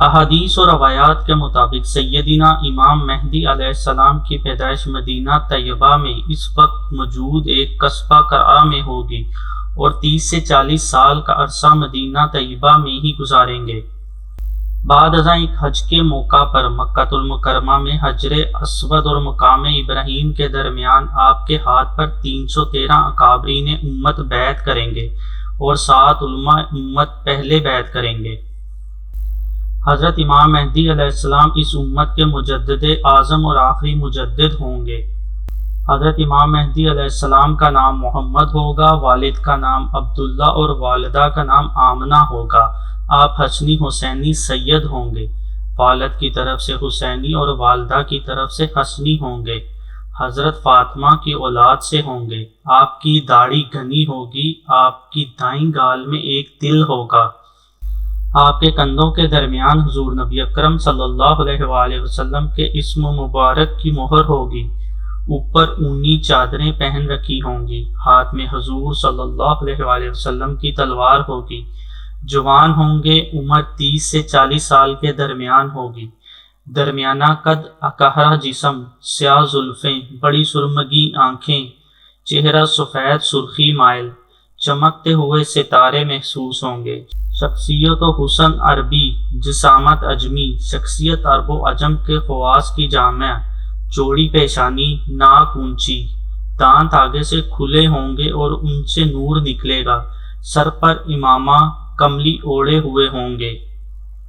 احادیث و روایات کے مطابق سیدنا امام مہدی علیہ السلام کی پیدائش مدینہ طیبہ میں اس وقت موجود ایک قصبہ قرآ میں ہوگی اور 30 سے 40 سال کا عرصہ مدینہ طیبہ میں ہی گزاریں گے۔ بعد ازاں ایک حج کے موقع پر مکہ المکرمہ میں حجر اسود اور مقام ابراہیم کے درمیان آپ کے ہاتھ پر 313 اکابرین امت بیعت کریں گے اور 7 علماء امت پہلے بیعت کریں گے۔ حضرت امام مہدی علیہ السلام اس امت کے مجدد اعظم اور آخری مجدد ہوں گے۔ حضرت امام مہدی علیہ السلام کا نام محمد ہوگا، والد کا نام عبداللہ اور والدہ کا نام آمنہ ہوگا۔ آپ حسنی حسینی سید ہوں گے، والد کی طرف سے حسینی اور والدہ کی طرف سے حسنی ہوں گے۔ حضرت فاطمہ کی اولاد سے ہوں گے۔ آپ کی داڑھی گھنی ہوگی، آپ کی دائیں گال میں ایک تل ہوگا۔ آپ کے کندھوں کے درمیان حضور نبی اکرم صلی اللہ علیہ وآلہ وسلم کے اسم مبارک کی مہر ہوگی۔ اوپر اونی چادریں پہن رکھی ہوں گی۔ ہاتھ میں حضور صلی اللہ علیہ وآلہ وسلم کی تلوار ہوگی۔ جوان ہوں گے، عمر 30 سے 40 سال کے درمیان ہوگی۔ درمیانہ قد، اکہرا جسم، سیاہ زلفیں، بڑی سرمگی آنکھیں، چہرہ سفید سرخی مائل، چمکتے ہوئے ستارے محسوس ہوں گے۔ شخصیت و حسن عربی، جسامت اجمی، شخصیت عرب و عجم کے خواص کی جامع، چوڑی پیشانی، ناک اونچی، دانت آگے سے کھلے ہوں گے اور ان سے نور نکلے گا۔ سر پر امامہ کملی اوڑھے ہوئے ہوں گے۔